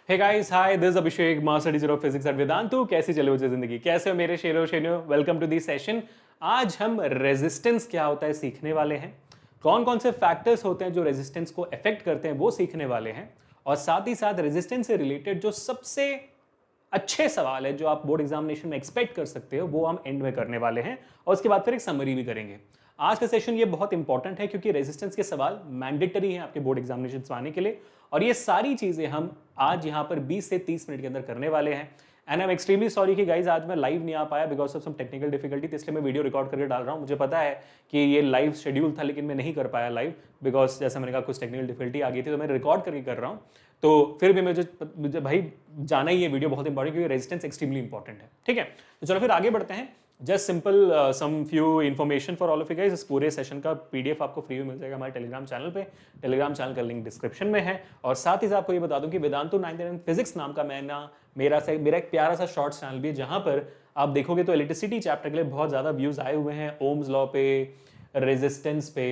Hey guys, hi, this Abhishek, master teacher of physics at Vedantu. कैसी चले मुझे जिंदगी, कैसे हो मेरे शेरो शेनो? Welcome to the session. आज हम रेजिस्टेंस क्या होता है सीखने वाले हैं। कौन कौन से फैक्टर्स होते हैं जो रेजिस्टेंस को अफेक्ट करते हैं वो सीखने वाले हैं। और साथ ही साथ रेजिस्टेंस से रिलेटेड जो सबसे अच्छे सवाल है जो आप बोर्ड एग्जामिनेशन में एक्सपेक्ट कर सकते हो वो हम एंड में करने वाले हैं। और उसके बाद फिर एक समरी भी करेंगे। आज का सेशन ये बहुत इंपॉर्टेंट है क्योंकि रेजिस्टेंस के सवाल मैंडेटरी हैं आपके बोर्ड एग्जामिनेशन आने के लिए। और ये सारी चीजें हम आज यहाँ पर 20 से 30 मिनट के अंदर करने वाले हैं। And I am extremely sorry कि गाइज आज मैं लाइव नहीं आ पाया because of some technical difficulty, तो इसलिए मैं वीडियो रिकॉर्ड करके डाल रहा हूँ। मुझे पता है कि ये लाइव शेड्यूल था लेकिन मैं नहीं कर पाया लाइव बिकॉज जैसे मैंने कहा कुछ टेक्निकल डिफिकल्टी आ गई थी, तो मैं रिकॉर्ड करके कर रहा हूँ। तो फिर भी मुझे भाई जाना ही है, वीडियो बहुत इंपॉर्टेंट क्योंकि रेजिस्टेंस एक्सट्रीमली इंपॉर्टेंट है। ठीक है, तो चलो फिर आगे बढ़ते हैं। Just simple some few information for all of you guys. इस पूरे सेशन का पीडीएफ आपको फ्री में मिल जाएगा हमारे टेलीग्राम चैनल पे। टेलीग्राम चैनल का लिंक डिस्क्रिप्शन में है। और साथ ही साथ आपको ये बता दूं कि वेदांतु 99 फिजिक्स नाम का मेरा एक प्यारा सा शॉर्ट चैनल भी है जहां पर आप देखोगे तो इलेक्ट्रिसिटी चैप्टर के लिए बहुत ज्यादा व्यूज आए हुए हैं। ओम्स लॉ पे, रेजिस्टेंस पे,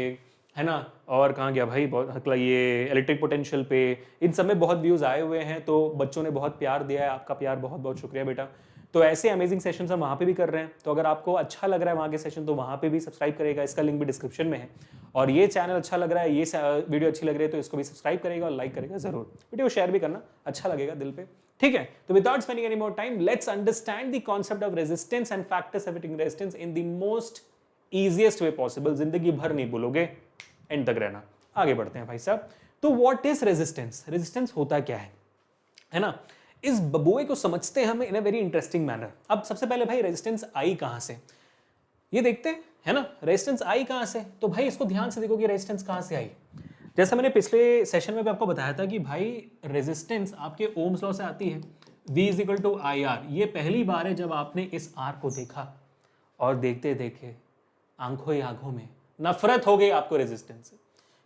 है ना, और कहाँ गया भाई, बहुत ये इलेक्ट्रिक पोटेंशियल पे, इन सब में बहुत व्यूज आए हुए हैं। तो बच्चों ने बहुत प्यार दिया है, आपका प्यार बहुत बहुत शुक्रिया बेटा। तो ऐसे अमेजिंग सेशंस हम वहाँ पे भी कर रहे हैं। तो अगर आपको अच्छा लग रहा है वहाँ के सेशन तो वहाँ पे भी सब्सक्राइब करेगा, इसका लिंक भी डिस्क्रिप्शन में है। और ये चैनल अच्छा लग रहा है, ये वीडियो अच्छी लग रही है तो इसको भी सब्सक्राइब करेगा और लाइक करेगा जरूर। वीडियो शेयर भी करना, अच्छा लगेगा दिल पे। ठीक है, तो without spending any more time let's understand the concept of resistance and factors affecting resistance in the most easiest way possible. जिंदगी भर नहीं भूलोगे, एंड तक रहना। आगे बढ़ते हैं भाई साहब। तो व्हाट इज रेजिस्टेंस? रेजिस्टेंस होता क्या है ना? इस बबुए को समझते हैं हम इन अ वेरी इंटरेस्टिंग मैनर। अब सबसे पहले भाई रेजिस्टेंस आई कहां से, ये देखते हैं, है ना। रेजिस्टेंस आई कहां से? तो भाई इसको ध्यान से देखो कि रेजिस्टेंस कहां से आई। जैसा मैंने पिछले सेशन में भी आपको बताया था कि भाई रेजिस्टेंस आपके ओम्स लॉ से आती है। V is equal to I R. ये पहली बार है जब आपने इस आर को देखा और देखते देखे आंखों ही आंखों में नफरत हो गई आपको रेजिस्टेंस से।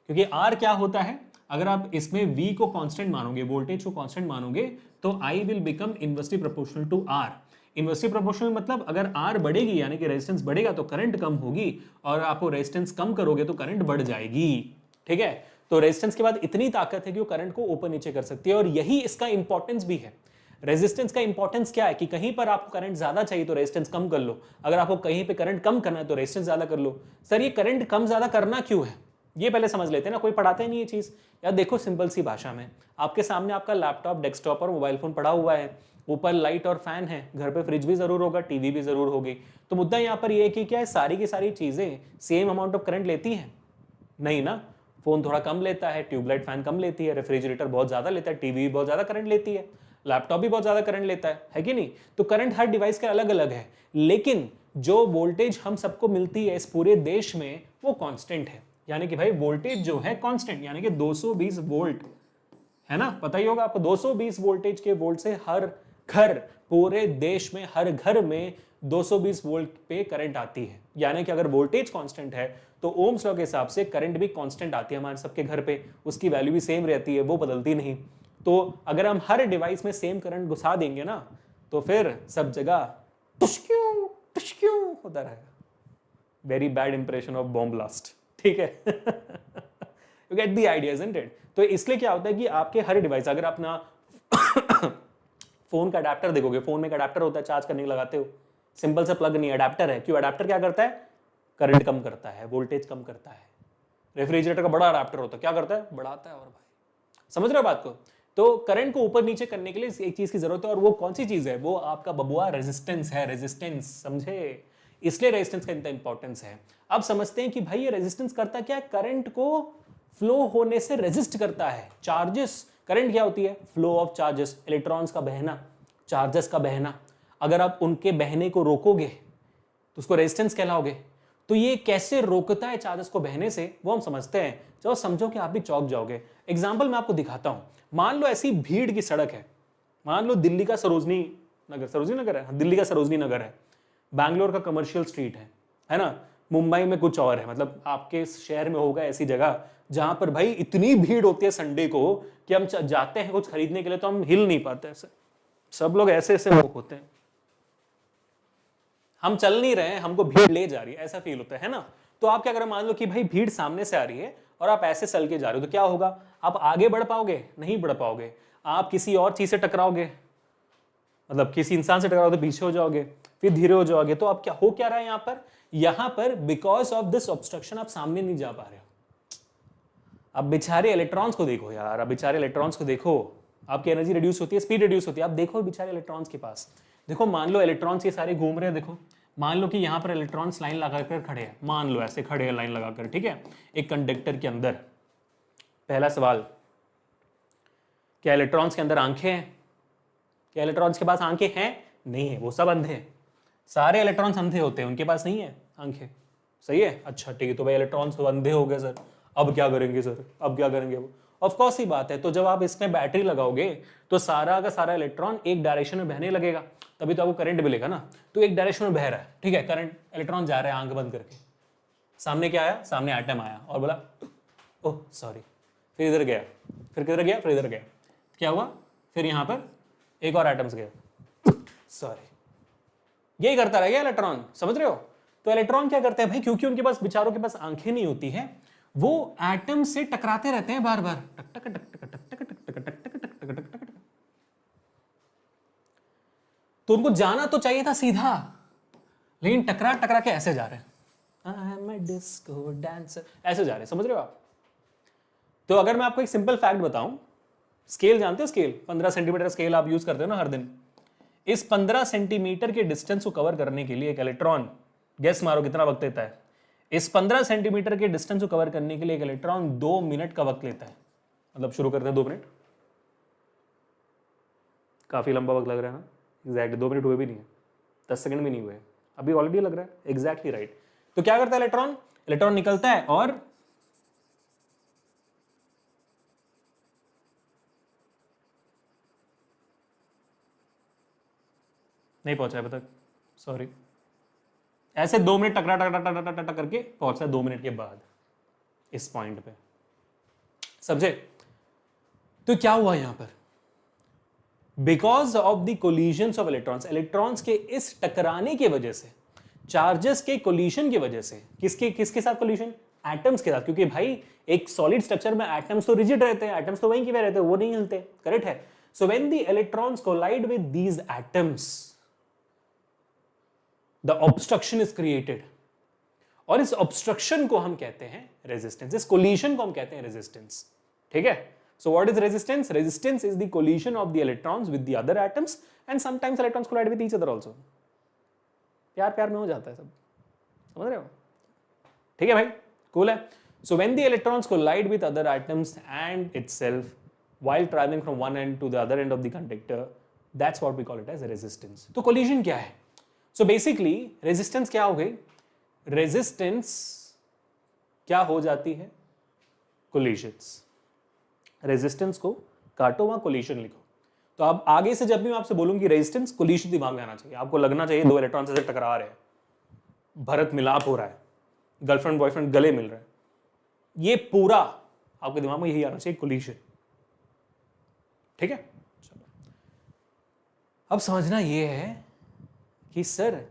क्योंकि आर क्या होता है, अगर आप इसमें V को कांस्टेंट मानोगे, वोल्टेज को कांस्टेंट मानोगे, तो I will become inversely proportional to R। Inversely proportional मतलब अगर R बढ़ेगी यानी कि रेजिस्टेंस बढ़ेगा तो करंट कम होगी, और आपको रेजिस्टेंस कम करोगे तो करंट बढ़ जाएगी। ठीक है, तो रेजिस्टेंस के बाद इतनी ताकत है कि वो करंट को ऊपर नीचे कर सकती है। और यही इसका इंपॉर्टेंस भी है। रेजिस्टेंस का इंपॉर्टेंस क्या है कि कहीं पर आपको करंट ज्यादा चाहिए तो रेजिस्टेंस कम कर लो, अगर आपको कहीं पे करंट कम करना है तो रेजिस्टेंस ज्यादा कर लो। सर ये करंट कम ज्यादा करना क्यों है, ये पहले समझ लेते हैं ना, कोई पढ़ाता ही नहीं ये चीज। यार देखो सिंपल सी भाषा में, आपके सामने आपका लैपटॉप, डेस्कटॉप और मोबाइल फोन पड़ा हुआ है, ऊपर लाइट और फैन है, घर पे फ्रिज भी जरूर होगा, टीवी भी जरूर होगी। तो मुद्दा यहाँ पर ये है कि क्या है, सारी की सारी चीजें सेम अमाउंट ऑफ करंट लेती हैं? नहीं ना। फोन थोड़ा कम लेता है, ट्यूबलाइट फैन कम लेती है, रेफ्रिजरेटर बहुत ज्यादा लेता है, टीवी भी बहुत ज्यादा करंट लेती है, लैपटॉप भी बहुत ज्यादा करंट लेता है कि नहीं। तो करंट हर डिवाइस का अलग अलग है, लेकिन जो वोल्टेज हम सबको मिलती है इस पूरे देश में वो कांस्टेंट है। यानी कि भाई वोल्टेज जो है कांस्टेंट, यानी कि 220 वोल्ट, है ना, पता ही होगा आपको। 220 वोल्टेज के वोल्ट से हर घर, पूरे देश में हर घर में 220 वोल्ट पे करंट आती है। यानी कि अगर वोल्टेज कांस्टेंट है तो ओम्स लॉ के हिसाब से करंट भी कांस्टेंट आती है हमारे सबके घर पे, उसकी वैल्यू भी सेम रहती है, वो बदलती नहीं। तो अगर हम हर डिवाइस में सेम करंट घुसा देंगे ना तो फिर सब जगह टुशक्यू होता रहेगा। Very bad impression of bomb blast, ठीक है। You get the idea, isn't it? तो इसलिए क्या होता है कि आपके हर डिवाइस, अगर अपना फोन का अडेप्टर देखोगे, फोन में एक अडेप्टर होता है, चार्ज करने लगाते हो, सिंपल सा प्लग नहीं, अडेप्टर है। क्यों? अडेप्टर क्या करता है? करंट कम करता है, वोल्टेज कम करता है। रेफ्रिजरेटर का बड़ा अडेप्टर होता है, क्या करता है? बढ़ाता है। और भाई समझ रहे हो बात को? तो करंट को ऊपर नीचे करने के लिए एक चीज की जरूरत है, और वो कौन सी चीज है? वो आपका बबुआ रेजिस्टेंस है। रेजिस्टेंस, समझे? इसलिए रेजिस्टेंस का इतना इंपॉर्टेंस है। अब समझते हैं कि भाई ये रेजिस्टेंस करता क्या है? करंट को फ्लो होने से रेजिस्ट करता है। चार्जेस, करंट क्या होती है? फ्लो ऑफ चार्जेस, इलेक्ट्रॉन्स का बहना, चार्जेस का बहना। अगर आप उनके बहने को रोकोगे तो उसको रेजिस्टेंस कहलाओगे। तो ये कैसे रोकता है चार्जेस को बहने से, वो हम समझते हैं। चलो समझो कि आप भी चौंक जाओगे। एग्जाम्पल मैं आपको दिखाता हूं। मान लो ऐसी भीड़ की सड़क है, मान लो दिल्ली का सरोजनी नगर है, दिल्ली का सरोजनी नगर है, बैंगलोर का कमर्शियल स्ट्रीट है ना, मुंबई में कुछ और है, मतलब आपके शहर में होगा ऐसी जगह जहां पर भाई इतनी भीड़ होती है संडे को कि हम जाते हैं कुछ खरीदने के लिए तो हम हिल नहीं पाते, ऐसे सब लोग ऐसे ऐसे लोग होते हैं, हम चल नहीं रहे हैं, हमको भीड़ ले जा रही है, ऐसा फील होता है ना। तो आप क्या करें, मान लो कि भाई भीड़ सामने से आ रही है और आप ऐसे चल के जा रहे हो, तो क्या होगा? आप आगे बढ़ पाओगे? नहीं बढ़ पाओगे। आप किसी और चीज से टकराओगे, मतलब किसी इंसान से टकराओगे तो पीछे हो जाओगे, फिर धीरे हो जाओगे। तो अब क्या हो क्या रहा है यहां पर बिकॉज ऑफ दिस ऑब्स्ट्रक्शन आप सामने नहीं जा पा रहे हो। अब बेचारे इलेक्ट्रॉन्स को देखो यार, अब बेचारे इलेक्ट्रॉन्स को देखो, आपकी एनर्जी रिड्यूस होती है, स्पीड रिड्यूस होती है। आप देखो बेचारे इलेक्ट्रॉन्स के पास, देखो मान लो इलेक्ट्रॉन्स ये सारे घूम रहे हैं, देखो मान लो कि यहां पर इलेक्ट्रॉन्स लाइन लगाकर खड़े हैं, मान लो ऐसे खड़े हैं लाइन लगाकर, ठीक है, एक कंडक्टर के अंदर। पहला सवाल, क्या इलेक्ट्रॉन्स के अंदर आंखें हैं? क्या इलेक्ट्रॉन्स के पास आंखें हैं? नहीं है, वो सब अंधे हैं। सारे इलेक्ट्रॉन्स अंधे होते हैं, उनके पास नहीं है आंखें। सही है, अच्छा ठीक है, तो भाई इलेक्ट्रॉन्स तो अंधे हो गए सर, अब क्या करेंगे सर, अब क्या करेंगे? वो ऑफ कोर्स ही बात है। तो जब आप इसमें बैटरी लगाओगे तो सारा का सारा इलेक्ट्रॉन एक डायरेक्शन में बहने लगेगा, तभी तो आपको करंट मिलेगा ना। तो एक डायरेक्शन में बह रहा है, ठीक है, करंट, इलेक्ट्रॉन जा रहा है आंख बंद करके, सामने क्या आया, सामने एटम आया और बोला ओह सॉरी, फिर इधर गया, फिर किधर गया, फिर इधर गया, क्या हुआ, फिर यहां पर एक और एटम्स गया, सॉरी, यही करता रह गया इलेक्ट्रॉन, समझ रहे हो? तो इलेक्ट्रॉन क्या करते हैं भाई, क्योंकि उनके पास, बेचारों के पास आंखें नहीं होती है, वो एटम से टकराते रहते हैं बार बार, टक टक टक टक टक टक टक टक टक टक टक टक टक। तो उनको जाना तो चाहिए था सीधा, लेकिन टकरा टकरा के ऐसे जा रहे हैं, I am a disco dancer, ऐसे जा रहे हैं, समझ रहे हो आप? तो अगर मैं आपको एक सिंपल फैक्ट बताऊं, स्केल जानते हो, स्केल 15 सेंटीमीटर स्केल आप यूज करते हो ना हर दिन। इस 15 सेंटीमीटर के डिस्टेंस को कवर करने के लिए एक इलेक्ट्रॉन, गैस मारो कितना वक्त लेता है? इस 15 सेंटीमीटर के डिस्टेंस को कवर करने के लिए एक इलेक्ट्रॉन 2 मिनट का वक्त लेता है। मतलब शुरू करते हैं 2 मिनट, काफी लंबा वक्त लग रहा है ना? एग्जैक्टली 2 मिनट हुए भी नहीं है, 10 सेकंड भी नहीं हुए, अभी ऑलरेडी लग रहा है, एग्जैक्टली राइट। तो क्या करता है इलेक्ट्रॉन? इलेक्ट्रॉन निकलता है और नहीं पहुंचा है अभी तक, सॉरी, ऐसे 2 मिनट टकरा टकरा टकरा टकरा टक करके पहुंचता है 2 मिनट के बाद इस पॉइंट पे, समझे? तो क्या हुआ यहां पर? Because of the collisions of electrons, electrons के इस टकराने की वजह से, चार्जेस के कोलिजन की वजह से, किसके साथ कोलिजन? एटम्स के साथ, क्योंकि भाई एक सॉलिड स्ट्रक्चर में एटम्स तो रिजिड रहते हैं, एटम्स तो वहीं के वहीं रहते हैं, वो नहीं हिलते, करेक्ट है? So when the electrons collide with these atoms, the obstruction is created, और इस ऑब्स्ट्रक्शन को हम कहते हैं रेजिस्टेंस, इस कोलिजन को हम कहते हैं रेजिस्टेंस, ठीक है? So what is resistance? Resistance is the collision of the electrons with the other atoms and sometimes electrons collide with each other also. प्यार प्यार में हो जाता है सब, समझ रहे हो? ठीक है भाई, cool है। So when the electrons collide with other atoms and itself while traveling from one end to the other end of the conductor, that's what we call it as resistance. तो collision क्या है? So basically resistance क्या हो गई? Resistance क्या हो जाती है? Collisions। रेजिस्टेंस को काटो, वहां कोलिशन लिखो। तो अब आगे से जब भी मैं आपसे बोलूंगी रेजिस्टेंस, कोलिशन दिमाग में आना चाहिए, आपको लगना चाहिए दो इलेक्ट्रॉन से टकरा रहे हैं, भरत मिलाप हो रहा है, गर्लफ्रेंड बॉयफ्रेंड गले मिल रहे हैं, ये पूरा आपके दिमाग में यही आना चाहिए, कोलिशन, ठीक है? चलो अब समझना ये है कि सर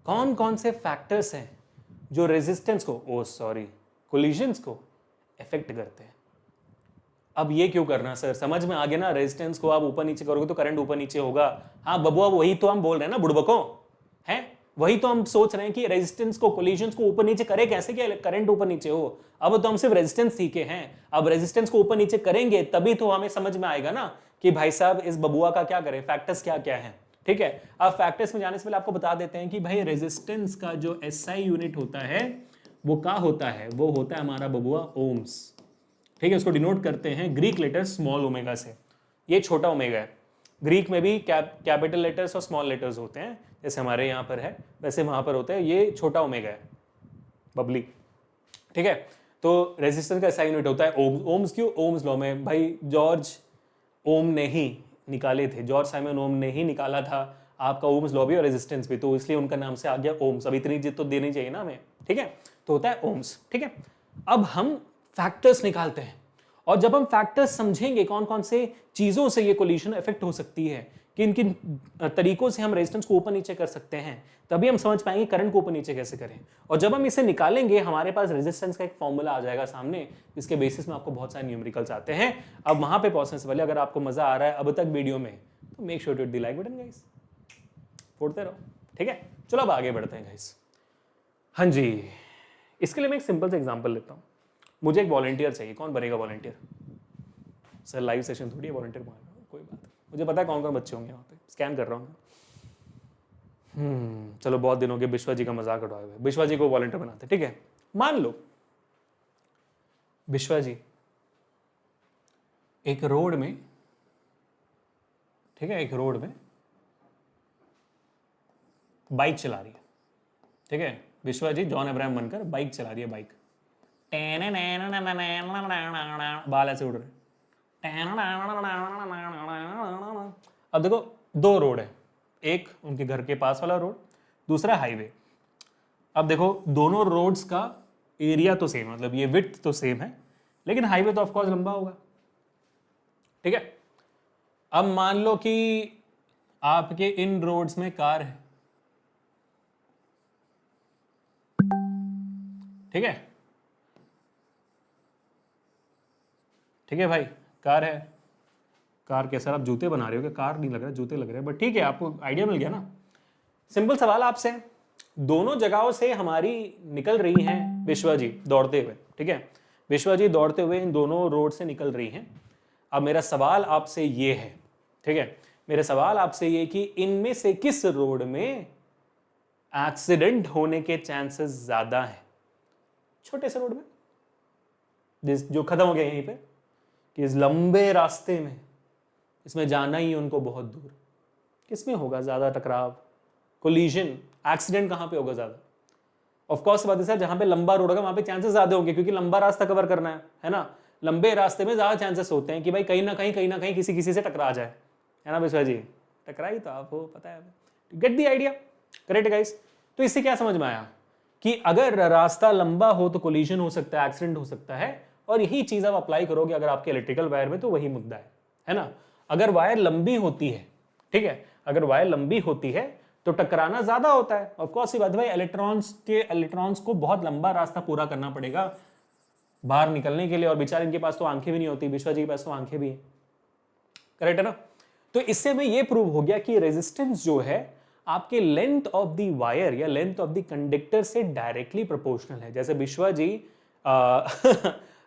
कौन कौन से फैक्टर्स हैं जो रेजिस्टेंस को, कोलिशंस को इफेक्ट करते हैं। अब ये क्यों करना सर, समझ में आ गया ना? रेजिस्टेंस को आप ऊपर नीचे करोगे तो करंट ऊपर नीचे होगा। हाँ बबुआ, वही तो हम बोल रहे हैं ना बुड़बकों, हैं वही तो हम सोच रहे हैं कि रेजिस्टेंस को, कोलिशंस को ऊपर नीचे करे कैसे कि करंट ऊपर नीचे हो। अब तो हम सिर्फ रेजिस्टेंस सीखे हैं, अब रेजिस्टेंस को ऊपर नीचे करेंगे तभी तो हमें समझ में आएगा ना कि भाई साहब इस बबुआ का क्या करें, फैक्टर्स क्या क्या है, ठीक है? अब फैक्टर्स में जाने से पहले आपको बता देते हैं कि भाई रेजिस्टेंस का जो एसआई यूनिट होता है वो क्या होता है? वो होता है हमारा बबुआ ओम्स, ठीक है? इसको डिनोट करते हैं ग्रीक लेटर स्मॉल ओमेगा से, ये छोटा ओमेगा है। ग्रीक में भी कैपिटल लेटर्स और स्मॉल लेटर्स होते हैं, जैसे हमारे यहाँ पर है वैसे वहाँ पर होता है, ये छोटा ओमेगा है, बबली, ठीक है? तो रेजिस्टेंस का एसआई यूनिट होता है ओम्स। ओम्स क्यों? ओम्स लॉ में भाई जॉर्ज ओम ने ही निकाले थे, जॉर्ज साइमन ओम ने ही निकाला था आपका ओम्स लॉ भी और रेजिस्टेंस भी, तो इसलिए उनका नाम से आ गया ओम्स। अब इतनी इज्जत तो देनी चाहिए ना हमें, ठीक है? तो होता है ओम्स, ठीक है? अब हम फैक्टर्स निकालते हैं, और जब हम फैक्टर्स समझेंगे कौन कौन से चीजों से ये कोलिशन इफेक्ट हो सकती है, कि इन किन तरीकों से हम रेजिस्टेंस को ऊपर नीचे कर सकते हैं, तभी हम समझ पाएंगे करंट को ऊपर नीचे कैसे करें। और जब हम इसे निकालेंगे हमारे पास रेजिस्टेंस का एक फॉर्मूला आ जाएगा सामने, जिसके बेसिस में आपको बहुत सारे न्यूमेरिकल्स आते हैं। अब वहां पे पहुंचने से पहले अगर आपको मजा आ रहा है अब तक वीडियो में, तो make sure to hit the like button guys, फोड़ते रहो, ठीक है। चलो अब आगे बढ़ते हैं गाइस। हाँ जी, इसके लिए मैं एक सिंपल सा एग्जांपल लेता हूँ। मुझे एक वॉलंटियर चाहिए, कौन बनेगा वॉलंटियर? सर लाइव सेशन थोड़ी है, वॉलंटियर बनेगा, कोई बात नहीं, मुझे पता है कौन कौन बच्चे होंगे वहाँ पे, स्कैन कर रहा हूँ। चलो बहुत दिन हो गए विश्वा जी का मजाक उड़ाए हुए, विश्वा जी को वॉलंटियर बनाते, ठीक है। मान लो विश्वा जी एक रोड में, ठीक है, एक रोड में बाइक चला रही है, ठीक है। विश्वा जी जॉन अब्राहम बनकर बाइक चला रही है, बाइक बाल ऐसे उड़ रहे। अब देखो दो रोड है, एक उनके घर के पास वाला रोड, दूसरा हाईवे। अब देखो दोनों रोड्स का एरिया तो सेम है, मतलब ये विड्थ तो सेम है, लेकिन हाईवे तो ऑफ कोर्स लंबा होगा, ठीक है। अब मान लो कि आपके इन रोड्स में कार है, ठीक है, ठीक है भाई, कार है। कार कैसा, आप जूते बना रहे हो क्या? कार नहीं लग रहा, जूते लग रहे हैं, बट ठीक है, आपको आइडिया मिल गया ना। सिंपल सवाल आपसे, दोनों जगहों से हमारी निकल रही हैं विश्वा जी दौड़ते हुए, ठीक है। विश्वा जी दौड़ते हुए इन दोनों रोड से निकल रही हैं। अब मेरा सवाल आपसे ये है, ठीक है, मेरा सवाल आपसे ये कि इनमें से किस रोड में एक्सीडेंट होने के चांसेस ज्यादा हैं? छोटे से रोड में जो खत्म हो गया यहीं पे, कि इस लंबे रास्ते में इसमें जाना ही उनको बहुत दूर, किसमें होगा ज्यादा टकराव, कोलिजन, एक्सीडेंट कहां पे होगा ज्यादा? ऑफ कोर्स बात है सर, जहां पे लंबा रोड होगा वहां पे चांसेस ज्यादा होंगे, क्योंकि लंबा रास्ता कवर करना है ना। लंबे रास्ते में ज्यादा चांसेस होते हैं कि भाई कहीं ना कहीं किसी किसी से टकरा जाए, है ना विश्वा जी? टकराई तो आप हो, पता है, get the idea, correct guys. तो इससे क्या समझ में आया कि अगर रास्ता लंबा हो तो कोलिजन हो सकता है, एक्सीडेंट हो सकता है, और यही चीज आप अप्लाई करोगे अगर आपके इलेक्ट्रिकल वायर में, तो वही मुद्दा है ना। अगर वायर लंबी होती है, ठीक है, अगर वायर लंबी होती है तो टकराना ज्यादा होता है। ऑफ कोर्स ये बात भाई, इलेक्ट्रॉन्स को बहुत लंबा रास्ता पूरा करना पड़ेगा बाहर निकलने के लिए, और बेचारे इनके पास तो आंखें भी नहीं होती, विश्वा जी के पास तो आंखें भी है, करेक्ट है ना। तो इससे में ये प्रूव हो गया कि रेजिस्टेंस जो है आपके लेंथ ऑफ द वायर या लेंथ ऑफ द कंडक्टर से डायरेक्टली प्रोपोर्शनल है। जैसे Vishwa ji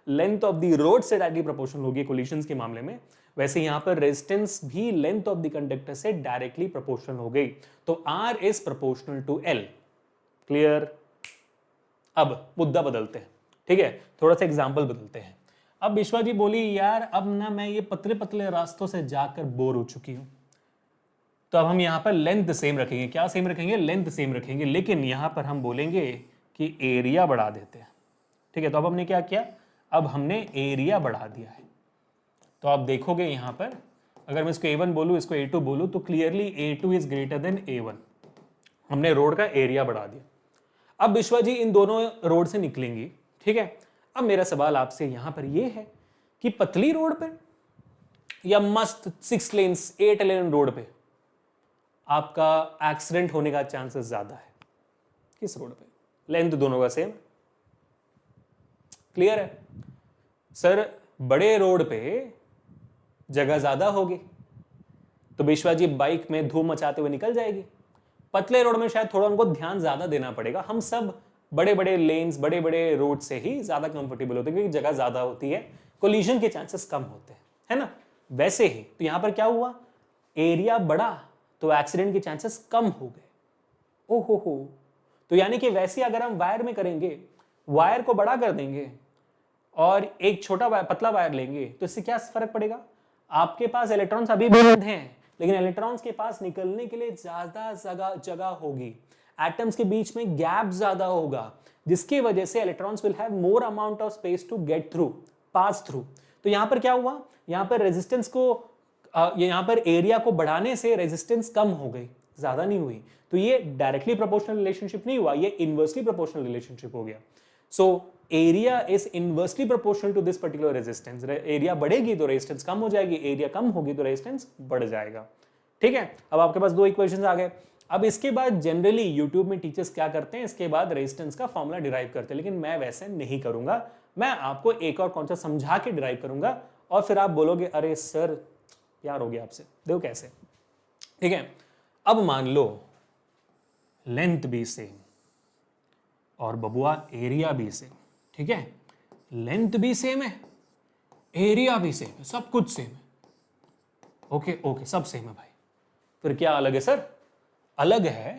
length of the road से डायरेक्टली प्रोपोर्शनल होगी कोलिशंस के मामले में, वैसे यहां पर रेजिस्टेंस भी लेंथ ऑफ द कंडक्टर से डायरेक्टली प्रोपोर्शनल हो गई। तो R is proportional to L। Clear? अब मुद्दा बदलते हैं, ठीक है, थोड़ा सा एग्जांपल बदलते हैं। अब विश्वा जी बोली यार अब ना मैं ये पतले पतले रास्तों से जाकर बोर हो चुकी हूं, तो अब हम यहां पर लेंथ सेम रखेंगे। क्या सेम रखेंगे? लेंथ सेम रखेंगे, लेकिन यहां पर हम बोलेंगे कि एरिया बढ़ा देते हैं, ठीक है। तो अब हमने क्या किया? अब हमने एरिया बढ़ा दिया है। तो आप देखोगे यहां पर, अगर मैं इसको A1 बोलूं, इसको A2 बोलूं, तो clearly A2 is greater than A1। हमने रोड का एरिया बढ़ा दिया। अब विश्वा जी इन दोनों रोड से निकलेंगी, ठीक है। अब मेरा सवाल आपसे यहां पर यह है कि पतली रोड पर या मस्त 6 लेन्स 8 लेन रोड पे आपका एक्सीडेंट होने का चांसेस ज्यादा है? किस रोड पे? लेंथ दोनों का सेम, क्लियर है सर। बड़े रोड पे जगह ज्यादा होगी तो विश्वा जी बाइक में धूम मचाते हुए निकल जाएगी। पतले रोड में शायद थोड़ा उनको ध्यान ज्यादा देना पड़ेगा। हम सब बड़े बड़े लेन्स, बड़े बड़े रोड से ही ज्यादा कंफर्टेबल होते हैं, क्योंकि जगह ज्यादा होती है, कोलिजन के चांसेस कम होते हैं, है ना। वैसे ही तो यहां पर क्या हुआ, एरिया बढ़ा तो एक्सीडेंट के चांसेस कम हो गए। ओहो हो, तो यानी कि वैसे अगर हम वायर में करेंगे, वायर को बड़ा कर देंगे और एक छोटा वायर, पतला वायर लेंगे, तो इससे क्या फर्क पड़ेगा? आपके पास इलेक्ट्रॉन्स अभी भी हैं, लेकिन इलेक्ट्रॉन्स के पास निकलने के लिए ज्यादा जगह होगी, एटम्स के बीच में गैप ज्यादा होगा, जिसकी वजह से electrons will have more amount of space to get through, pass through. तो यहां पर क्या हुआ, यहां पर रेजिस्टेंस को, यहां पर एरिया को बढ़ाने से रेजिस्टेंस कम हो गई, ज्यादा नहीं हुई। तो ये डायरेक्टली प्रोपोर्शनल रिलेशनशिप नहीं हुआ, ये इनवर्सली प्रोपोर्शनल रिलेशनशिप हो गया। So area is inversely proportional to this particular resistance. Area बढ़ेगी तो रेजिस्टेंस कम हो जाएगी, एरिया कम होगी तो रेजिस्टेंस बढ़ जाएगा। ठीक है, अब आपके पास दो इक्वेशंस आ गए। अब इसके बाद जनरली यूट्यूब में टीचर्स क्या करते हैं, इसके बाद रेजिस्टेंस का फॉर्मूला डिराइव करते हैं, लेकिन मैं वैसे नहीं करूंगा। मैं आपको एक और कॉन्सेप्ट समझा के डिराइव करूंगा और फिर आप बोलोगे अरे सर प्यार हो गया आपसे, देखो कैसे। ठीक है, अब मान लो लेंथ भी सेम और बबुआ एरिया भी सेम। ठीक है, लेंथ भी सेम है, एरिया भी सेम है, सब कुछ सेम है। ओके ओके, सब सेम है भाई। फिर क्या अलग है सर? अलग है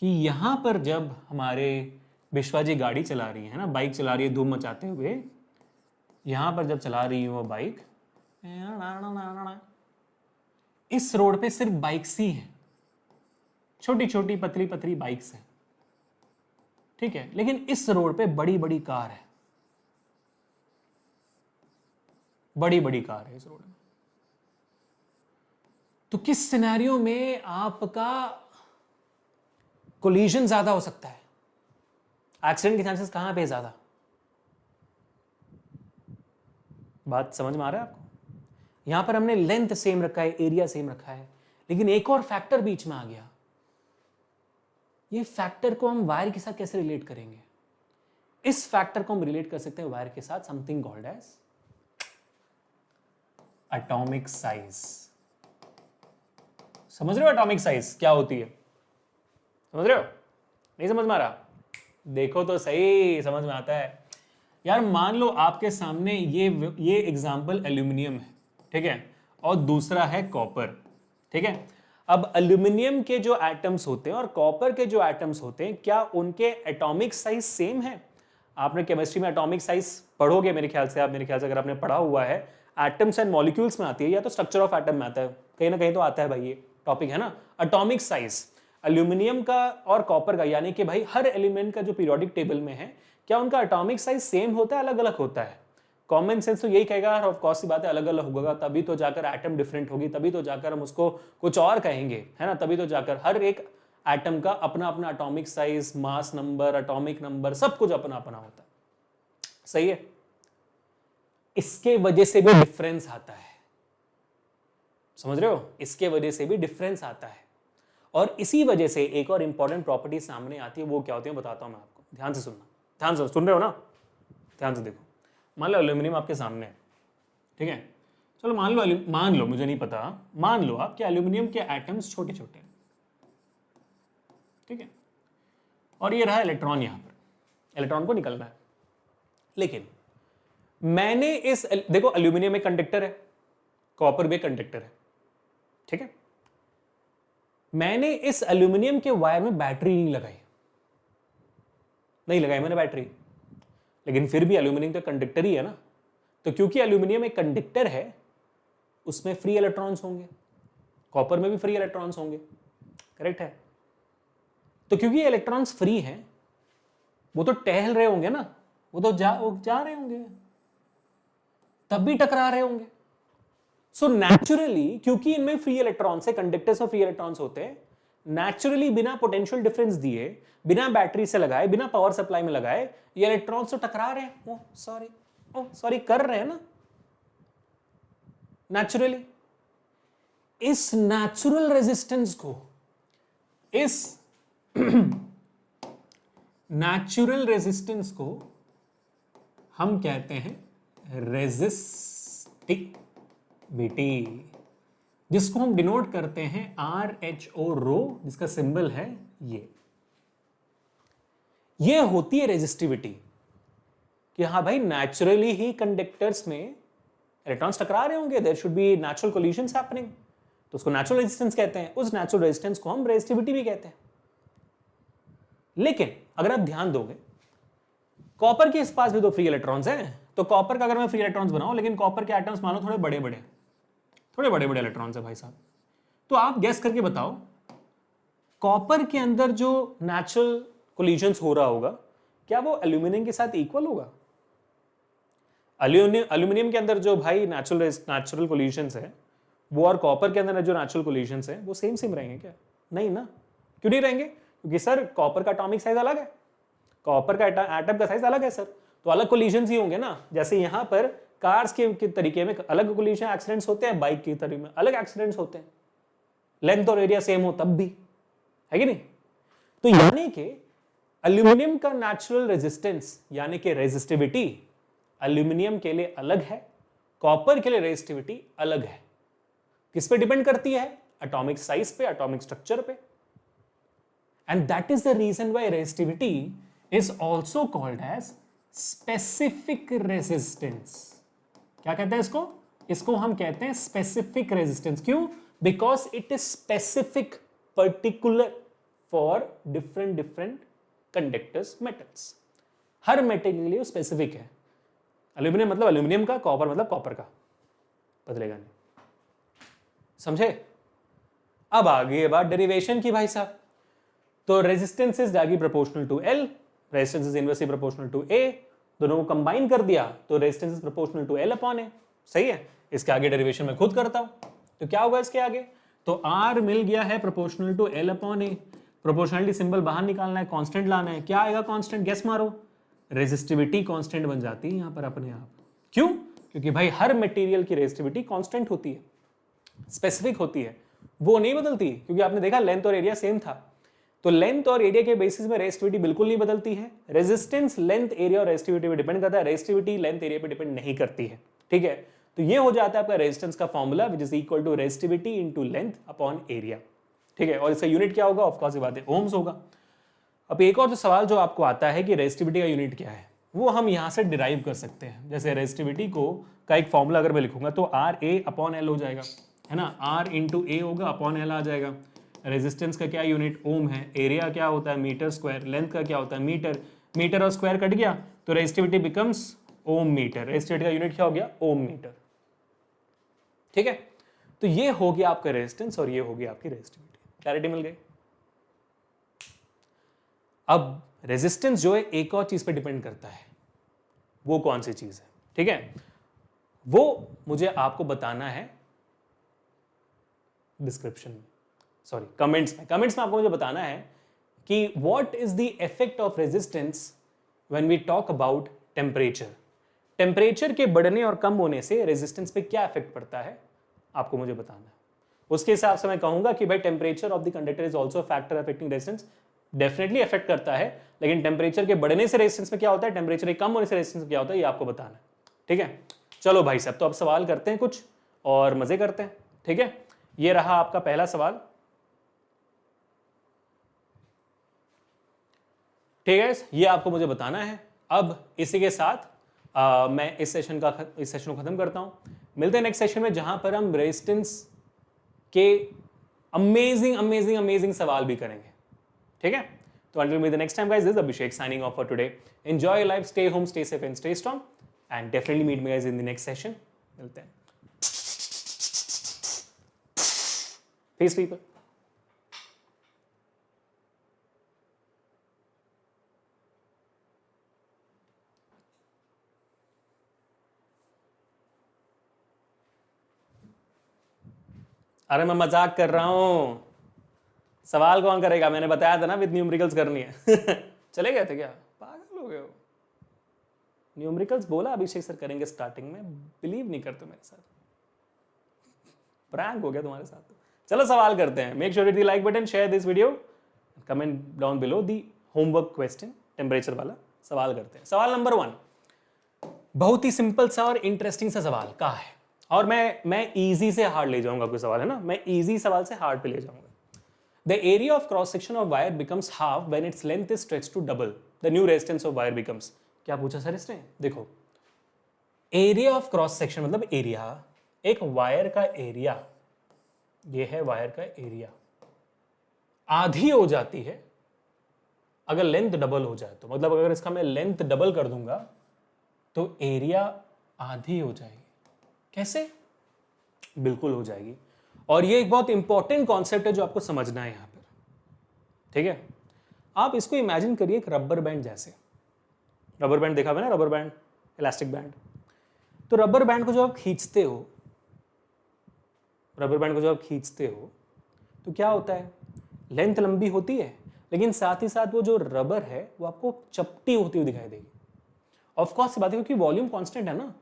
कि यहां पर जब हमारे विश्वा जी गाड़ी चला रही है ना, बाइक चला रही है धूम मचाते हुए, यहां पर जब चला रही है वो बाइक, इस रोड पे सिर्फ बाइक्स ही हैं, छोटी छोटी पतली पतली बाइक्स हैं। ठीक है, लेकिन इस रोड पे बड़ी बड़ी कार है, बड़ी बड़ी कार है इस रोड में। तो किस सिनेरियो में आपका कोलिजन ज्यादा हो सकता है? एक्सीडेंट के चांसेस कहां पे ज्यादा? बात समझ में आ रहा है आपको? यहां पर हमने लेंथ सेम रखा है, एरिया सेम रखा है, लेकिन एक और फैक्टर बीच में आ गया। ये फैक्टर को हम वायर के साथ कैसे रिलेट करेंगे? इस फैक्टर को हम रिलेट कर सकते हैं वायर के साथ, something called as atomic size. समझ रहे हो एटॉमिक साइज क्या होती है? समझ रहे हो? नहीं समझ में आ रहा? देखो तो सही, समझ में आता है यार। मान लो आपके सामने ये एग्जांपल एल्यूमिनियम है, ठीक है, और दूसरा है कॉपर। ठीक है, अब एल्यूमिनियम के जो एटम्स होते हैं और कॉपर के जो एटम्स होते हैं, क्या उनके एटॉमिक साइज सेम है? आपने केमिस्ट्री में एटॉमिक साइज पढ़ोगे मेरे ख्याल से, अगर आपने पढ़ा हुआ है, एटम्स एंड मॉलिक्यूल्स में आती है या तो स्ट्रक्चर ऑफ एटम में आता है, कहीं ना कहीं तो आता है भाई, ये टॉपिक है ना एटॉमिक साइज। एल्यूमिनियम का और कॉपर का, यानी कि भाई हर एलिमेंट का जो पीरियोडिक टेबल में है, क्या उनका एटॉमिक साइज सेम होता है, अलग अलग होता है? कॉमन सेंस तो यही कहेगा, ऑफ कोर्स सी बात है, अलग अलग होगा, तभी तो जाकर एटम डिफरेंट होगी, तभी तो जाकर हम उसको कुछ और कहेंगे, है ना। तभी तो जाकर हर एक एटम का अपना अपना atomic size, mass number, atomic number, सब कुछ अपना अपना होता है। सही है, इसके वजह से भी डिफरेंस आता है। समझ रहे हो? इसके वजह से भी डिफरेंस आता है। और इसी वजह से एक और इंपॉर्टेंट प्रॉपर्टी सामने आती है, वो क्या होती है बताता हूं मैं आपको, ध्यान से सुनना। ध्यान से सुन रहे हो ना? ध्यान से देखो। मान लो एल्यूमिनियम आपके सामने है, ठीक है, चलो मान लो मुझे नहीं पता, मान लो आप कि एल्यूमिनियम के एटम्स छोटे छोटे हैं, ठीक है, और ये रहा इलेक्ट्रॉन, यहां पर इलेक्ट्रॉन को निकलना है। लेकिन मैंने देखो एल्यूमिनियम एक कंडक्टर है, कॉपर भी एक कंडक्टर है, ठीक है, मैंने इस एल्यूमिनियम के वायर में बैटरी नहीं लगाई मैंने बैटरी, लेकिन फिर भी एल्यूमिनियम तो कंडक्टर ही है ना। तो क्योंकि एल्यूमिनियम एक कंडक्टर है, उसमें फ्री इलेक्ट्रॉन्स होंगे, कॉपर में भी फ्री इलेक्ट्रॉन्स होंगे, करेक्ट है। तो क्योंकि इलेक्ट्रॉन्स फ्री हैं, वो तो टहल रहे होंगे ना, वो तो जा रहे होंगे, तब भी टकरा रहे होंगे। सो नेचुरली, क्योंकि इनमें फ्री इलेक्ट्रॉन्स है, कंडक्टर्स में फ्री इलेक्ट्रॉन्स होते हैं, नेचुरली बिना पोटेंशियल डिफरेंस दिए, बिना बैटरी से लगाए, बिना पावर सप्लाई में लगाए, ये इलेक्ट्रॉन्स तो टकरा रहे हैं। ओह सॉरी कर रहे हैं ना नेचुरली। इस नेचुरल रेजिस्टेंस को, इस नेचुरल रेजिस्टेंस को हम कहते हैं रेजिस्टिविटी, जिसको हम डिनोट करते हैं RHO रो, जिसका सिंबल है ये होती है रेजिस्टिविटी, कि हाँ भाई नेचुरली ही कंडक्टर्स में इलेक्ट्रॉन्स टकरा रहे होंगे, there should be natural collisions happening, तो उसको नेचुरल रेजिस्टेंस कहते हैं। उस नेचुरल रेजिस्टेंस को हम रेजिस्टिविटी भी कहते हैं। लेकिन अगर आप ध्यान दोगे, कॉपर के पास भी तो फ्री इलेक्ट्रॉन्स हैं, तो कॉपर का अगर मैं फ्री इलेक्ट्रॉन्स बनाऊं, लेकिन कॉपर के एटम्स मान लो थोड़े बड़े बड़े इलेक्ट्रॉन्स है भाई साहब, तो आप गैस करके बताओ कॉपर के अंदर जो नेचुरल कोलिजन्स हो रहा होगा, क्या वो एल्यूमिनियम के साथ इक्वल होगा? एल्यूमिनियम के अंदर जो भाई नेचुरल कोलिजन्स है, वो और कॉपर के अंदर जो नेचुरल कोलिजन्स है, वो सेम रहेंगे क्या? नहीं ना। क्यों नहीं रहेंगे? क्योंकि सर कॉपर का एटॉमिक साइज अलग है, कॉपर का एटम का साइज अलग है सर, तो अलग कोलिजन्स ही होंगे ना। जैसे यहां पर कार्स के तरीके में अलग कोलिजन एक्सीडेंट्स होते हैं, बाइक के तरीके में अलग एक्सीडेंट्स होते हैं, लेंथ और एरिया सेम हो तब भी, है कि नहीं? तो यानी कि एल्यूमिनियम का नेचुरल रेजिस्टेंस यानी कि रेजिस्टिविटी एल्यूमिनियम के लिए अलग है, कॉपर के लिए रेजिस्टिविटी अलग है। किस पे डिपेंड करती है? एटॉमिक साइज पे, एटॉमिक स्ट्रक्चर पे। And that is the reason why resistivity is also called as specific resistance. क्या कहते हैं इसको? इसको हम कहते हैं स्पेसिफिक रेजिस्टेंस। क्यों? Because it is specific, particular for different conductors metals. हर मेटल के लिए स्पेसिफिक है। एल्यूमिनियम मतलब एल्यूमिनियम का, कॉपर मतलब कॉपर का, बदलेगा नहीं। समझे? अब आ गई बात डेरिवेशन की भाई साहब। तो resistance is directly proportional to L, resistance is inversely proportional to A. दोनों को कंबाइन कर दिया तो resistance is proportional to L upon A. सही है? इसके आगे डेरिवेशन मैं खुद करता हूं, तो क्या होगा इसके आगे? तो आर मिल गया है proportional to L upon A. Proportionality symbol बाहर निकालना है, कांस्टेंट लाना है। क्या आएगा कांस्टेंट? गेस मारो। रेजिस्टिविटी कांस्टेंट बन जाती है यहां पर अपने आप। क्यों? क्योंकि भाई हर मटेरियल की रेजिस्टिविटी कांस्टेंट होती है, स्पेसिफिक होती है, वो नहीं बदलती। क्योंकि आपने देखा लेंथ और एरिया सेम था, तो लेंथ और एरिया के बेसिस में रेजिस्टिविटी बिल्कुल नहीं बदलती है। रेजिस्टेंस लेंथ, एरिया और रेजिस्टिविटी पे डिपेंड करता है, रेजिस्टिविटी लेंथ, एरिया पे डिपेंड नहीं करती है। ठीक है? तो ये हो जाता है आपका रेजिस्टेंस का formula, which is equal to resistivity into length upon area. ठीक है? और इसका यूनिट क्या होगा? ऑफ कोर्स ये बात है, ओम्स होगा। अब एक और जो सवाल जो आपको आता है कि रेजिस्टिविटी का यूनिट क्या है, वो हम यहां से डिराइव कर सकते हैं। जैसे रेजिस्टिविटी को का एक फॉर्मूला अगर मैं लिखूंगा तो आर ए अपॉन एल हो जाएगा, है ना? आर इंटू ए होगा, अपॉन एल आ जाएगा। रेजिस्टेंस का क्या यूनिट? ओम है। एरिया क्या होता है? Metre square. लेंथ का क्या होता है? मीटर। मीटर और स्क्वायर कट गया तो रेजिस्टिविटी बिकम्स ओम मीटर। रेजिस्टिविटी का यूनिट क्या हो गया? ओम मीटर। ठीक है? तो ये हो गया आपका रेजिस्टेंस और ये हो गया आपकी रेजिस्टिविटी। क्लैरिटी मिल गई? अब रेजिस्टेंस जो है एक और चीज पे डिपेंड करता है, वो कौन सी चीज है? ठीक है? वो मुझे आपको बताना है डिस्क्रिप्शन में, सॉरी कमेंट्स में। कमेंट्स में आपको मुझे बताना है कि what is the effect of resistance when we talk about temperature. Temperature के बढ़ने और कम होने से रेजिस्टेंस पे क्या इफेक्ट पड़ता है, आपको मुझे बताना है। उसके हिसाब से मैं कहूंगा कि भाई temperature of the conductor is also factor affecting resistance. Definitely effect करता है, लेकिन टेम्परेचर के बढ़ने से रेजिस्टेंस में क्या होता है, टेम्परेचर के कम होने से रेजिस्टेंस में क्या होता है, ये आपको बताना है। ठीक है? चलो भाई साहब, तो अब सवाल करते हैं कुछ और मजे करते हैं। ठीक है? ये रहा आपका पहला सवाल। ठीक है? ये आपको मुझे बताना है। अब इसी के साथ मैं इस सेशन को खत्म करता हूं। मिलते हैं नेक्स्ट सेशन में, जहां पर हम रेजिस्टेंस के अमेजिंग सवाल भी करेंगे। ठीक है? तो until we meet the next time guys, this is Abhishek signing off for today. Enjoy your life, stay home, stay safe and stay strong, and definitely meet me guys in the next session. मिलते हैं। Peace people. अरे मैं मजाक कर रहा हूं, सवाल कौन करेगा? मैंने बताया था ना विद न्यूमेरिकल्स करनी है। चले गए थे क्या? पागल हो गए हो? न्यूमेरिकल्स बोला अभिषेक सर करेंगे स्टार्टिंग में, बिलीव नहीं करते मेरे साथ। प्रैंक हो गया तुम्हारे साथ। चलो सवाल करते हैं। Make sure hit the like button, share this video, comment down below the homework question, temperature वाला सवाल करते हैं। सवाल नंबर 1 बहुत ही सिंपल सा और इंटरेस्टिंग सा सवाल का है, और मैं इजी से हार्ड ले जाऊंगा। कोई सवाल है ना, मैं इजी सवाल से हार्ड पे ले जाऊंगा। The area of cross section of wire becomes half when its length is stretched to double. The new resistance of wire becomes. क्या पूछा सर इसने? देखो, एरिया ऑफ क्रॉस सेक्शन मतलब एरिया, एक वायर का एरिया, ये है वायर का एरिया, आधी हो जाती है अगर लेंथ डबल हो जाए तो। मतलब अगर इसका मैं लेंथ डबल कर दूंगा तो एरिया आधी हो जाएगी। कैसे? बिल्कुल हो जाएगी। और ये एक बहुत इंपॉर्टेंट कॉन्सेप्ट है जो आपको समझना है यहां पर। ठीक है? आप इसको इमेजिन करिए एक रबर बैंड जैसे। रबर बैंड देखा हुआ ना, रबर बैंड, इलास्टिक बैंड। तो रबर बैंड को जब आप खींचते हो, रबर बैंड को जब आप खींचते हो तो क्या होता है? लेंथ लंबी होती है, लेकिन साथ ही साथ वो जो रबर है वो आपको चपटी होती हुई दिखाई देगी। ऑफ कोर्स बात है, क्योंकि वॉल्यूम कांस्टेंट है ना।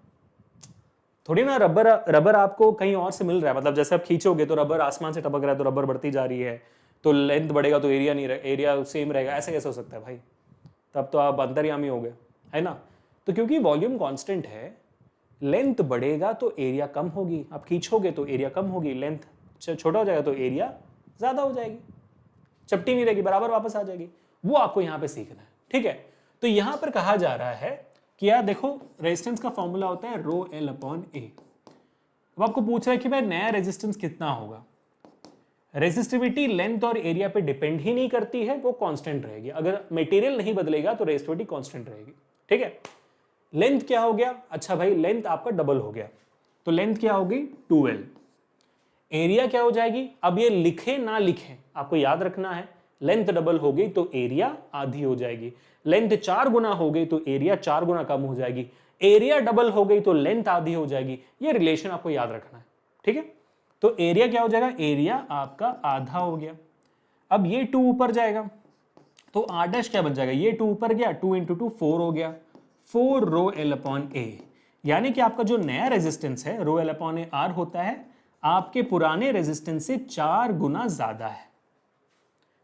थोड़ी ना रबर रबर आपको कहीं और से मिल रहा है, मतलब जैसे आप खींचोगे तो रबर आसमान से टपक रहा है तो रबर बढ़ती जा रही है, तो लेंथ बढ़ेगा तो एरिया नहीं एरिया सेम रहेगा, ऐसे कैसे हो सकता है भाई? तब तो आप अंतर्यामी हो गए, है ना? तो क्योंकि वॉल्यूम कांस्टेंट है, लेंथ बढ़ेगा तो एरिया कम होगी, आप खींचोगे तो एरिया कम होगी, लेंथ छोटा हो जाएगा तो एरिया ज्यादा हो जाएगी, चपटी नहीं रहेगी, बराबर वापस आ जाएगी। वो आपको यहां पे सीखना है, ठीक है? तो यहां पर कहा जा रहा है कि यार देखो, रेजिस्टेंस का फॉर्मूला होता है रो एल अपॉन ए। अब आपको पूछ रहा है कि भाई नया रेजिस्टेंस कितना होगा। रेजिस्टिविटी लेंथ और एरिया पे डिपेंड ही नहीं करती है, वो कांस्टेंट रहेगी। अगर मटेरियल नहीं बदलेगा तो रेजिस्टिविटी कांस्टेंट रहेगी, ठीक है? लेंथ क्या हो गया? अच्छा भाई, लेंथ आपका डबल हो गया, तो लेंथ क्या होगी? 2L। एरिया क्या हो जाएगी? अब ये लिखे ना लिखे आपको याद रखना है, लेंथ डबल हो गई तो एरिया आधी हो जाएगी, लेंथ 4 गुना हो गई तो एरिया 4 गुना कम हो जाएगी, एरिया डबल हो गई तो लेंथ आधी हो जाएगी। ये रिलेशन आपको याद रखना है, ठीक है? तो एरिया क्या हो जाएगा? एरिया आपका आधा हो गया। अब ये 2 ऊपर जाएगा तो आर डैश क्या बन जाएगा? ये 2 ऊपर गया, 2 इंटू 2 4 हो गया, 4 रो एल अपॉन ए। यानी कि आपका जो नया रेजिस्टेंस है रो एल अपॉन ए आर होता है, आपके पुराने रेजिस्टेंस से 4 गुना ज्यादा है।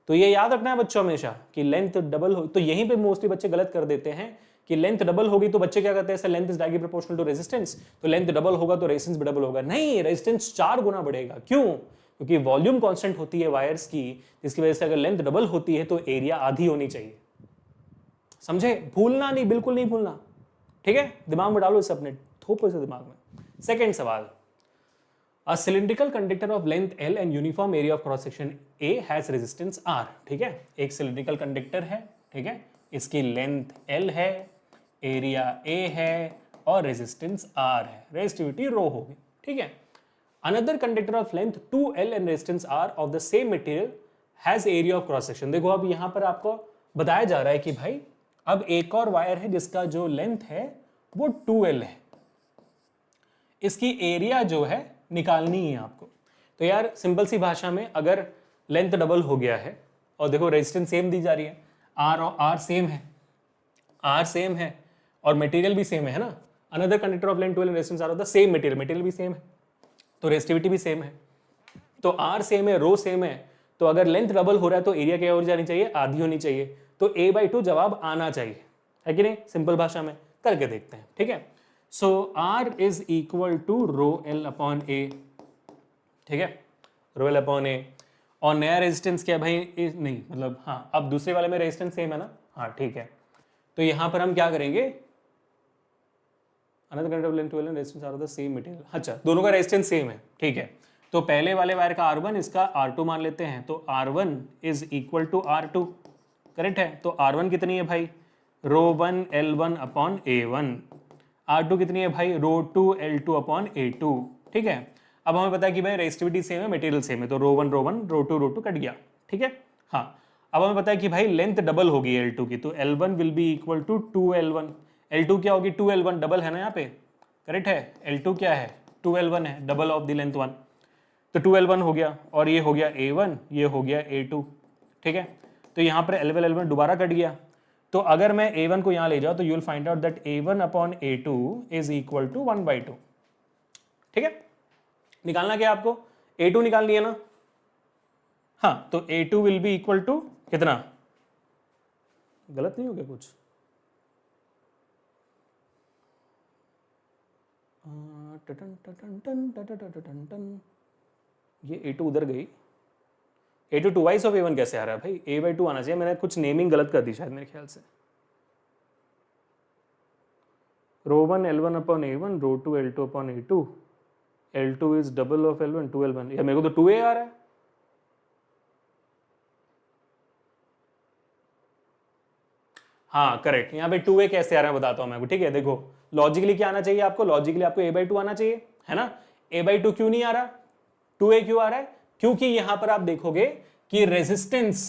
तो ये याद रखना है बच्चों हमेशा कि लेंथ डबल हो, तो यहीं पे मोस्टली बच्चे गलत कर देते हैं कि लेंथ डबल होगी तो बच्चे क्या करते हैं, sir length is directly proportional to resistance, तो लेंथ डबल होगा तो रेजिस्टेंस भी डबल होगा। नहीं, रेजिस्टेंस 4 गुना बढ़ेगा। क्यों? क्योंकि वॉल्यूम कांस्टेंट होती है वायर्स की, जिसकी वजह से अगर लेंथ डबल होती है तो एरिया आधी होनी चाहिए। समझे? भूलना नहीं, बिल्कुल नहीं भूलना, ठीक है? दिमाग में डालो इसे, अपने थोपो इसे दिमाग में। सेकंड सवाल, A cylindrical conductor of length L and uniform area of cross section A has resistance R। ठीक है, एक cylindrical conductor है, ठीक है, इसकी लेंथ L है, एरिया A है और रेजिस्टेंस R है, रेजिस्टिविटी रो होगी, ठीक है। Another conductor of length 2L and resistance R of the same material has area of cross section। देखो अब यहां पर आपको बताया जा रहा है कि भाई अब एक और वायर है जिसका जो लेंथ है वो 2L है, इसकी एरिया जो है निकालनी है आपको। तो यार सिंपल सी भाषा में, अगर लेंथ डबल हो गया है और देखो रेजिस्टेंस सेम दी जा रही है, आर और आर सेम है, आर सेम है और मटेरियल भी सेम है ना। Another conductor of length 2L and resistance R of the same material, material भी सेम है तो रेजिस्टिविटी भी सेम है, तो आर सेम है, रो सेम है, तो अगर लेंथ डबल हो रहा है तो एरिया क्या हो जानी चाहिए? आधी होनी चाहिए। तो a/2 जवाब आना चाहिए, है कि नहीं? सिंपल भाषा में करके देखते हैं, ठीक है। So R is equal to rho L upon A, ठीक है, रो एल अपॉन ए। और नया रेजिस्टेंस क्या भाई? नहीं मतलब हाँ, अब दूसरे वाले में रेजिस्टेंस सेम है ना, हाँ ठीक है। तो यहां पर हम क्या करेंगे, another conductor of length 2L and resistance R of the same material. अच्छा, दोनों का रेजिस्टेंस सेम है, ठीक है। तो पहले वाले वायर का R1 इसका R2 मान लेते हैं, तो R1 is equal to R2, correct है। तो R1 कितनी है भाई? रो 1 L1 अपॉन A1। R2 कितनी है भाई? रो 2 L2 अपॉन A2, ठीक है। अब हमें पता है कि भाई रेजिस्टिविटी सेम है, मटेरियल सेम है, तो रो 1 रो 1, रो 2 कट गया, ठीक है। हाँ, अब हमें पता है कि भाई लेंथ डबल होगी L2 की, तो L1 will be equal to 2L1। L2 क्या होगी? 2L1, डबल है ना यहाँ पे, करेक्ट है। L2 क्या है? 2L1 है, डबल ऑफ द लेंथ 1, तो 2L1 हो गया और ये हो गया A1, ये हो गया A2, ठीक है। तो यहाँ पर L1 दोबारा कट गया, तो अगर मैं A1 को यहाँ ले जाऊँ तो you will find out that A1 upon A2 is equal to 1/2, ठीक है। निकालना क्या आपको? A2 निकाल लिया ना, हाँ, तो A2 will be equal to कितना? गलत नहीं हो गया कुछ? ये A2 उधर गई, A2 2 ऑफ A1 कैसे आ रहा है भाई? A/2 आना चाहिए, मैंने कुछ नेमिंग गलत कर दी शायद मेरे ख्याल से। Rho 1 L1 upon A1, rho 2 L2 upon A2, L2 is double of L1, 2L1, या मेरे को तो 2A आ रहा है। हाँ करेक्ट, यहाँ पे 2A कैसे आ रहा है बताता हूँ मैं, ठीक है। देखो लॉजिकली क्या आना चाहिए आपको? लॉजिकली आपको A/2 आना चाहिए, है ना। A/2 क्यों नहीं आ रहा? 2A क्यों आ रहा है? क्योंकि यहां पर आप देखोगे कि रेजिस्टेंस,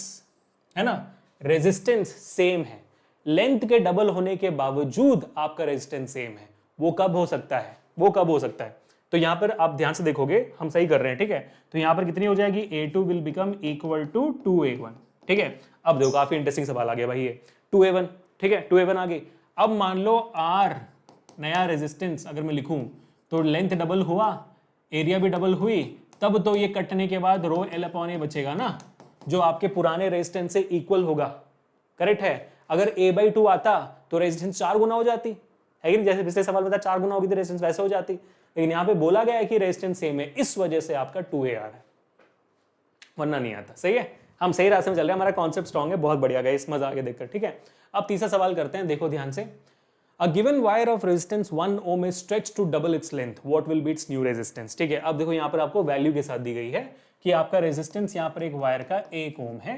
है ना, रेजिस्टेंस सेम है, लेंथ के डबल होने के बावजूद आपका रेजिस्टेंस सेम है। वो कब हो सकता है? वो कब हो सकता है? तो यहां पर आप ध्यान से देखोगे, हम सही कर रहे हैं, ठीक है। तो यहां पर कितनी हो जाएगी? A2 will become equal to 2A1, ठीक है। अब देखो काफी इंटरेस्टिंग सवाल आ गया भाई, ये 2A1, ठीक है, 2A1 आ गई। अब मान लो R नया रेजिस्टेंस अगर मैं लिखूं तो लेंथ डबल हुआ, एरिया भी डबल हुई, तब तो ये कटने के बाद रो एल अपॉन ए बचेगा ना, जो आपके पुराने रेजिस्टेंस से इक्वल होगा। करेक्ट है। अगर ए बाई टू आता तो रेजिस्टेंस 4 गुना हो जाती है कि नहीं, जैसे पिछले सवाल में था 4 गुना होगी तो रेजिस्टेंस वैसे हो जाती, लेकिन यहाँ पे बोला गया है कि रेजिस्टेंस सेम है, इस वजह से आपका 2a आ रहा है, वरना नहीं आता। सही है, हम सही रास्ते में चल रहे हैं, हमारा कॉन्सेप्ट स्ट्रॉन्ग है, बहुत बढ़िया गाइस, मजा आगे देखकर। ठीक है, अब तीसरा सवाल करते हैं, देखो ध्यान से। A given wire of resistance 1 ohm is stretched to double its length. What will be its new resistance? ठीक है, अब देखो यहाँ पर आपको वैल्यू के साथ दी गई है कि आपका रेजिस्टेंस यहाँ पर एक वायर का 1 ओम है।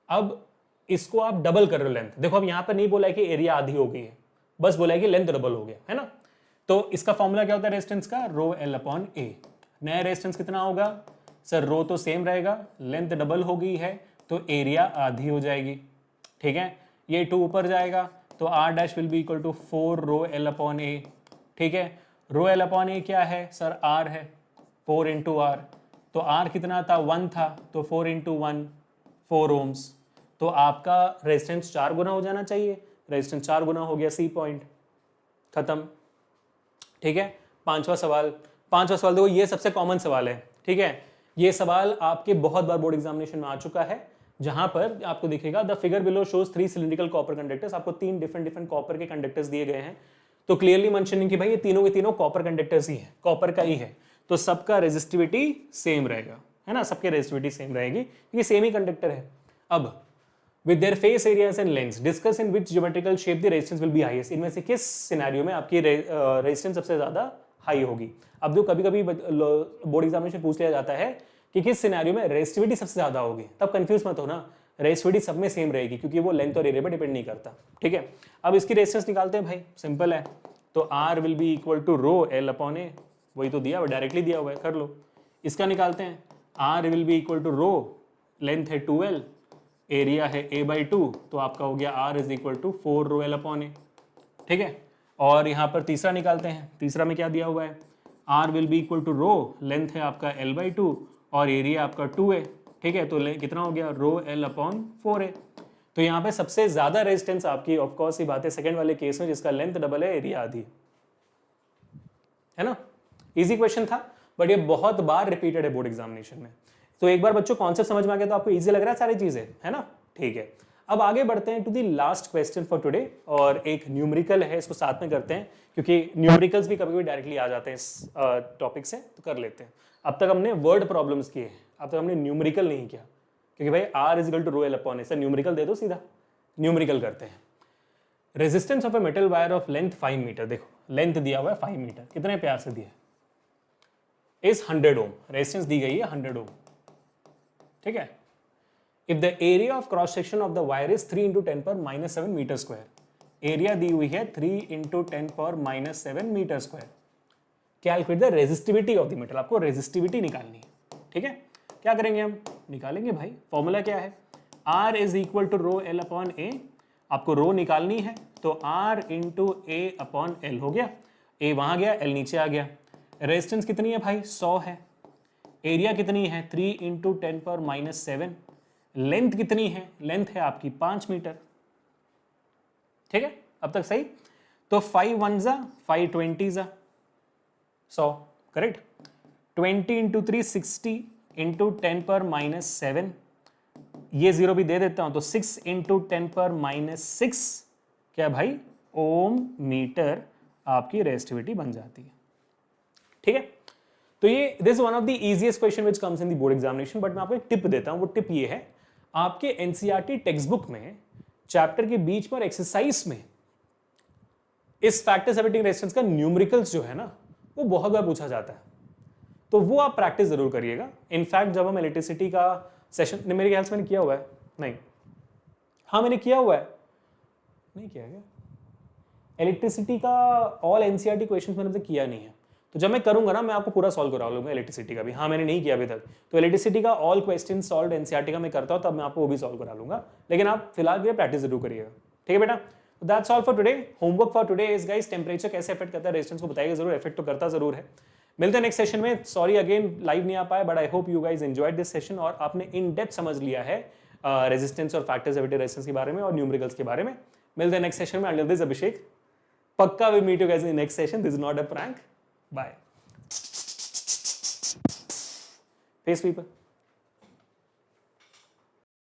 अब इसको आप डबल कर रहे हो लेंथ। देखो अब यहाँ पर नहीं बोला है कि एरिया आधी हो गई है, बस बोला है कि लेंथ डबल हो गया है ना। तो इसका फॉर्मूला क्या होता है रेजिस्टेंस का? रो एल अपॉन ए। नया रेजिस्टेंस कितना होगा सर? रो तो सेम रहेगा, लेंथ डबल हो गई है तो एरिया आधी हो जाएगी। ठीक है, ये 2 ऊपर जाएगा तो R dash will be equal to 4 rho L upon A. ठीक है, रो एल अपॉन ए क्या है सर? आर है, 4 इंटू आर। तो आर कितना था? 1 था, तो 4 इंटू 1 4 ओम्स। तो आपका रेजिस्टेंस 4 गुना हो जाना चाहिए, रेजिस्टेंस 4 गुना हो गया, सी पॉइंट, खत्म। ठीक है, पांचवा सवाल देखो, ये सबसे कॉमन सवाल है। ठीक है, ये सवाल आपके बहुत बार बोर्ड एग्जामिनेशन में आ चुका है, जहां पर आपको दिखेगा the figure below shows 3 cylindrical copper conductors. आपको 3 डिफरेंट कॉपर के कंडक्टर्स दिए गए हैं, तो क्लियरली मेंशनिंग कि भाई ये तीनों के तीनों कॉपर कंडक्टर्स ही है, कॉपर का ही है, तो सबका रेजिस्टिविटी सेम रहेगा, है ना, सबके रेजिस्टिविटी सेम रहेगी क्योंकि सेम ही कंडक्टर है। अब with their face areas and lengths discuss in which geometrical shape the resistance will be highest. इनमें से किस सिनेरियो में आपकी रेजिस्टेंस सबसे ज्यादा हाई होगी? अब जो कभी कभी बोर्ड एग्जामिनेशन पूछ लिया जाता है कि किस सिनेरियो में रेजिस्टिविटी सबसे ज्यादा होगी, तब कंफ्यूज मत हो ना, रेजिस्टिविटी सब में सेम रहेगी क्योंकि वो लेंथ और एरिया पर डिपेंड नहीं करता। ठीक है, अब इसकी रेजिस्टेंस निकालते हैं भाई, सिंपल है। तो R will be equal to rho L upon A, वही तो दिया हुआ, डायरेक्टली दिया हुआ है, कर लो। इसका निकालते हैं, R will be equal to rho, length है 2l, एरिया है a बाई 2, तो आपका हो गया r is equal to 4 rho L upon A. ठीक है, और यहाँ पर तीसरा निकालते हैं, तीसरा में क्या दिया हुआ है? r will be equal to rho, length है आपका l बाई 2 और एरिया आपका 2a। ठीक है, तो कितना हो गया? रो एल अपॉन 4a। तो यहाँ पे सबसे ज्यादा रेजिस्टेंस आपकी ऑफकोर्स ही बात है सेकंड वाले केस में, जिसका लेंथ डबल है, एरिया आधी है ना। इजी क्वेश्चन था, बट ये बहुत बार रिपीटेड है बोर्ड एग्जामिनेशन में, तो एक बार बच्चों कॉन्सेप्ट समझ में आ गया तो आपको इजी लग रहा है सारी चीजें, है ना। ठीक है, अब आगे बढ़ते हैं to the last question for today, और एक न्यूमेरिकल है, इसको साथ में करते हैं क्योंकि न्यूमेरिकल्स भी कभी कभी डायरेक्टली आ जाते हैं इस टॉपिक से, तो कर लेते हैं। अब तक हमने वर्ड प्रॉब्लम्स किए हैं, अब तक हमने न्यूमेरिकल नहीं किया क्योंकि भाई R is equal to rho L upon A. Sir numerical दे दो सीधा, न्यूमेरिकल करते हैं। Resistance of a metal wire of length 5 metre, देखो लेंथ दिया हुआ है 5 मीटर, कितने प्यार से दिया है, इज 100 ओम, रेजिस्टेंस दी गई है 100 ओम। ठीक है, if the area of cross section of the wire is 3 into 10 पर -7 मीटर स्क्वायर, एरिया दी हुई है 3 इंटू 10 पर -7 metre square, calculate the resistivity of the metal. आपको रेजिस्टिविटी निकालनी है। ठीक है, क्या करेंगे हम? निकालेंगे भाई, फॉर्मूला क्या है? R is equal to rho L upon A. आपको रो निकालनी है तो R into A upon L हो गया, ए वहां गया, एल नीचे आ गया। रेजिस्टेंस कितनी है भाई? 100 है। एरिया कितनी है? 3 इंटू 10 पर -7। लेंथ कितनी है? लेंथ है आपकी 5 मीटर। ठीक है, अब तक सही। तो 5 1 जा 5 20 जा 100, करेक्ट। 20 इंटू 3 60 इंटू 10 पर -7, ये जीरो भी दे देता हूं तो 6 इंटू 10 पर -6 क्या भाई? ओम मीटर आपकी रेजिस्टिविटी बन जाती है। ठीक है, तो ये this one of the easiest question which comes in the board examination, but मैं आपको एक टिप देता हूं। वो टिप ये है, आपके एनसीईआरटी टेक्स्ट बुक में चैप्टर के बीच पर एक्सरसाइज में इस फैक्टर सेपरेटिंग रेजिस्टेंस का न्यूमेरिकल्स जो है ना, वो बहुत बार पूछा जाता है, तो वो आप प्रैक्टिस जरूर करिएगा। इनफैक्ट जब हम इलेक्ट्रिसिटी का सेशन, मेरे ख्याल से मैंने किया हुआ है, नहीं, हाँ मैंने किया हुआ है, नहीं किया क्या? इलेक्ट्रिसिटी का ऑल एनसीईआरटी क्वेश्चंस मैंने तो किया नहीं है, तो जब मैं करूंगा ना मैं आपको पूरा सॉल्व करा लूंगा इलेक्ट्रिसिटी का भी। हाँ मैंने नहीं किया अभी तक, तो इलेक्ट्रिसिटी का ऑल क्वेश्चन सॉल्व एनसीईआरटी का मैं करता हूँ, तब मैं आपको वो भी सॉल्व करा लूंगा, लेकिन आप फिलहाल ये प्रैक्टिस जरूर करिएगा। ठीक है बेटा, that's all for today. Homework for today is guys, temperature कैसे अफेक्ट करता है रेजिस्टेंस को बताइएगा जरूर, इफेक्ट तो करता जरूर है। मिलते हैं नेक्स्ट सेशन में। सॉरी अगेन लाइव नहीं आ पाए, but I hope you guys enjoyed this session और आपने इन डेप्थ समझ लिया है रेजिस्टेंस और फैक्टर सेपरेटिंग रेजिस्टेंस के बारे में और न्यूमेरिकल्स के बारे में। मिलते हैं नेक्स्ट सेशन में। अंटिल दिस अभिषेक, पक्का we meet you guys in next session, this is not a prank. Bye. फेस पीपर।